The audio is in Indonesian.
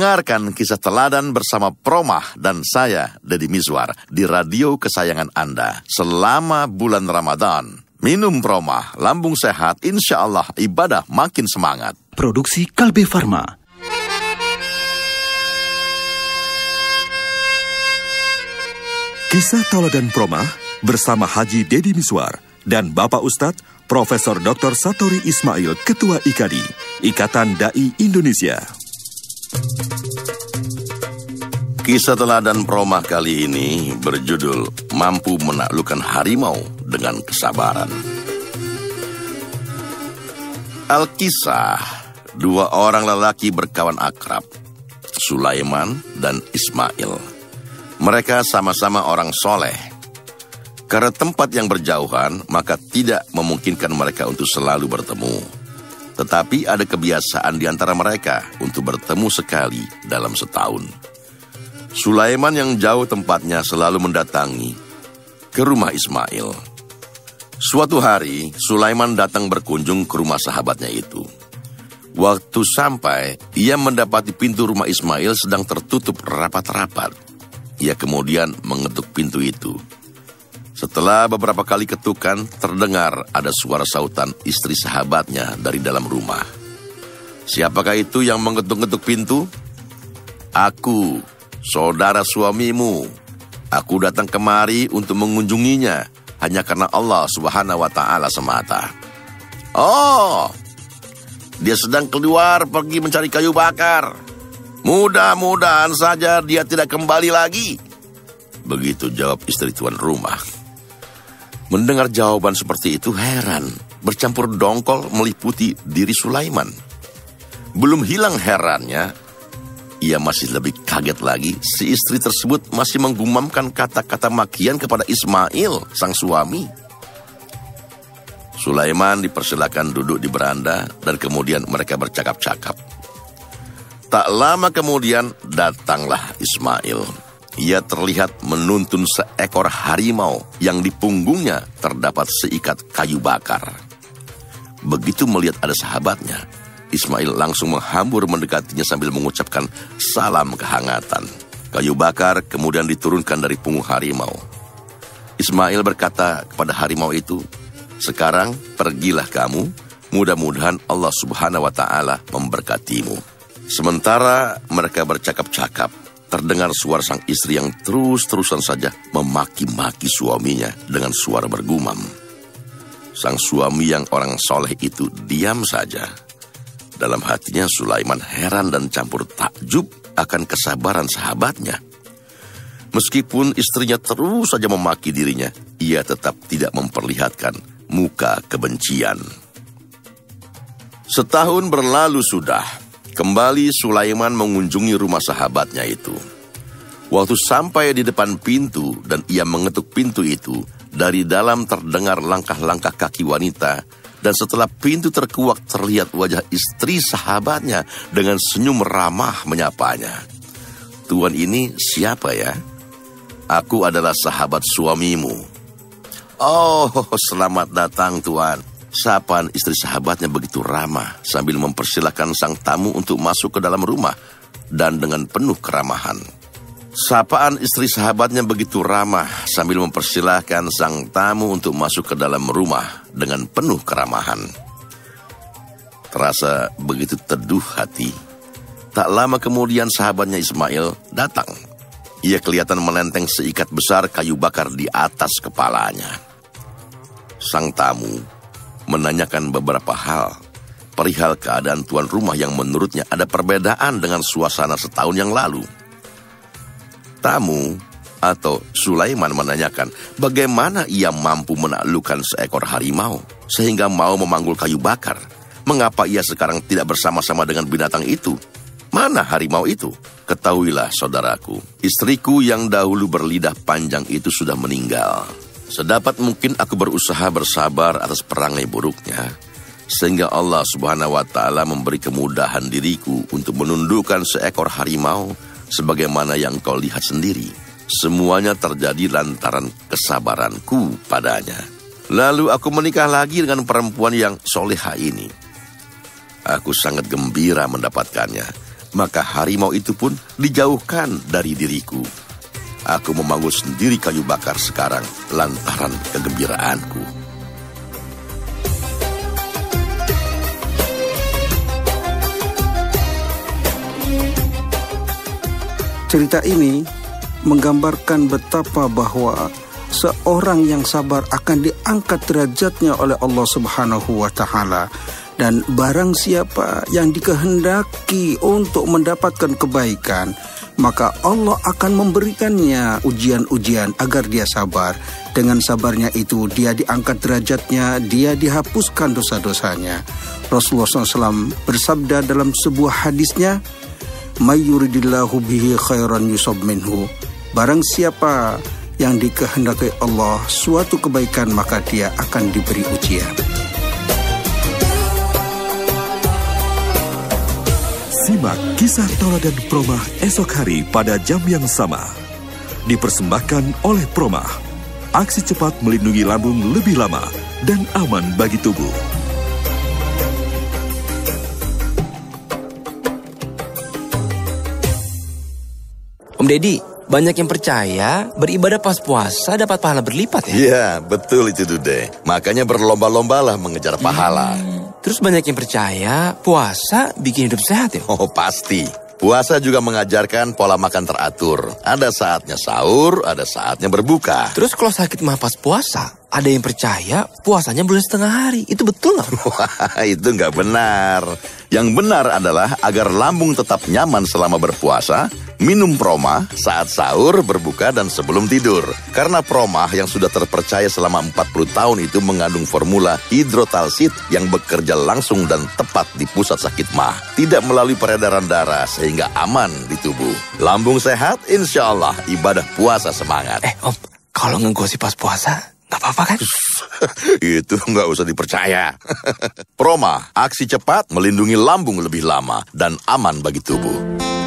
Dengarkan kisah teladan bersama Promah dan saya, Deddy Mizwar, di radio kesayangan Anda selama bulan Ramadan. Minum Promah, lambung sehat, insya Allah ibadah makin semangat. Produksi Kalbe Farma. Kisah Teladan Promah bersama Haji Deddy Mizwar dan Bapak Ustadz Profesor Dr. Satori Ismail, Ketua IKADI, Ikatan Dai Indonesia. Kisah teladan Promah kali ini berjudul Mampu Menaklukkan Harimau dengan Kesabaran. Alkisah, dua orang lelaki berkawan akrab, Sulaiman dan Ismail. Mereka sama-sama orang soleh. Karena tempat yang berjauhan, maka tidak memungkinkan mereka untuk selalu bertemu. Tetapi ada kebiasaan di antara mereka untuk bertemu sekali dalam setahun. Sulaiman yang jauh tempatnya selalu mendatangi ke rumah Ismail. Suatu hari, Sulaiman datang berkunjung ke rumah sahabatnya itu. Waktu sampai, ia mendapati pintu rumah Ismail sedang tertutup rapat-rapat. Ia kemudian mengetuk pintu itu. Setelah beberapa kali ketukan, terdengar ada suara sautan istri sahabatnya dari dalam rumah. Siapakah itu yang mengetuk-ngetuk pintu? Aku, saudara suamimu. Aku datang kemari untuk mengunjunginya hanya karena Allah Subhanahu wa Ta'ala semata. Oh, dia sedang keluar pergi mencari kayu bakar. Mudah-mudahan saja dia tidak kembali lagi. Begitu jawab istri tuan rumah. Mendengar jawaban seperti itu heran, bercampur dongkol meliputi diri Sulaiman. Belum hilang herannya, ia masih lebih kaget lagi si istri tersebut masih menggumamkan kata-kata makian kepada Ismail, sang suami. Sulaiman dipersilakan duduk di beranda dan kemudian mereka bercakap-cakap. Tak lama kemudian datanglah Ismail. Ia terlihat menuntun seekor harimau yang di punggungnya terdapat seikat kayu bakar. Begitu melihat ada sahabatnya, Ismail langsung menghambur mendekatinya sambil mengucapkan salam kehangatan. Kayu bakar kemudian diturunkan dari punggung harimau. Ismail berkata kepada harimau itu, "Sekarang pergilah kamu, mudah-mudahan Allah Subhanahu wa Ta'ala memberkatimu." Sementara mereka bercakap-cakap, terdengar suara sang istri yang terus-terusan saja memaki-maki suaminya dengan suara bergumam. Sang suami yang orang soleh itu diam saja. Dalam hatinya Sulaiman heran dan campur takjub akan kesabaran sahabatnya. Meskipun istrinya terus saja memaki dirinya, ia tetap tidak memperlihatkan muka kebencian. Setahun berlalu sudah. Kembali Sulaiman mengunjungi rumah sahabatnya itu. Waktu sampai di depan pintu dan ia mengetuk pintu itu, dari dalam terdengar langkah-langkah kaki wanita, dan setelah pintu terkuak terlihat wajah istri sahabatnya dengan senyum ramah menyapanya. "Tuan ini siapa ya?" "Aku adalah sahabat suamimu." "Oh, selamat datang Tuan." Sapaan istri sahabatnya begitu ramah sambil mempersilahkan sang tamu untuk masuk ke dalam rumah dan dengan penuh keramahan. Sapaan istri sahabatnya begitu ramah sambil mempersilahkan sang tamu untuk masuk ke dalam rumah dengan penuh keramahan. Terasa begitu teduh hati. Tak lama kemudian sahabatnya Ismail datang. Ia kelihatan menenteng seikat besar kayu bakar di atas kepalanya. Sang tamu menanyakan beberapa hal perihal keadaan tuan rumah yang menurutnya ada perbedaan dengan suasana setahun yang lalu. Tamu atau Sulaiman menanyakan bagaimana ia mampu menaklukkan seekor harimau sehingga mau memanggul kayu bakar. Mengapa ia sekarang tidak bersama-sama dengan binatang itu? Mana harimau itu? Ketahuilah saudaraku, istriku yang dahulu berlidah panjang itu sudah meninggal. Sedapat mungkin aku berusaha bersabar atas perangai buruknya, sehingga Allah Subhanahu wa Ta'ala memberi kemudahan diriku untuk menundukkan seekor harimau sebagaimana yang kau lihat sendiri. Semuanya terjadi lantaran kesabaranku padanya. Lalu aku menikah lagi dengan perempuan yang soleha ini. Aku sangat gembira mendapatkannya. maka harimau itu pun dijauhkan dari diriku. Aku memanggul sendiri kayu bakar sekarang lantaran kegembiraanku. Cerita ini menggambarkan betapa bahwa seorang yang sabar akan diangkat derajatnya oleh Allah Subhanahu wa Ta'ala. Dan barang siapa yang dikehendaki untuk mendapatkan kebaikan, maka Allah akan memberikannya ujian-ujian agar dia sabar. Dengan sabarnya itu dia diangkat derajatnya, dia dihapuskan dosa-dosanya. Rasulullah SAW bersabda dalam sebuah hadisnya, "May yuridillahu bihi khairan yusab minhu." Barang siapa yang dikehendaki Allah suatu kebaikan, maka dia akan diberi ujian. Simak kisah Tauladan Promah esok hari pada jam yang sama. Dipersembahkan oleh Promah. Aksi cepat melindungi lambung lebih lama dan aman bagi tubuh. Om Deddy, banyak yang percaya beribadah pas puasa dapat pahala berlipat ya? Iya, betul itu Dude. Makanya berlomba-lombalah mengejar pahala. Terus banyak yang percaya puasa bikin hidup sehat ya? Oh pasti. Puasa juga mengajarkan pola makan teratur. Ada saatnya sahur, ada saatnya berbuka. Terus kalau sakit mah pas puasa, ada yang percaya puasanya boleh setengah hari. Itu betul nggak? Wah, itu nggak benar. Yang benar adalah agar lambung tetap nyaman selama berpuasa, minum Promah saat sahur, berbuka, dan sebelum tidur. Karena Promah yang sudah terpercaya selama 40 tahun itu mengandung formula hidrotalsit yang bekerja langsung dan tepat di pusat sakit mah. Tidak melalui peredaran darah sehingga aman di tubuh. Lambung sehat, insya Allah ibadah puasa semangat. Om, kalau ngegosip pas puasa, nggak apa-apa kan? Itu nggak usah dipercaya. Promah, aksi cepat melindungi lambung lebih lama dan aman bagi tubuh.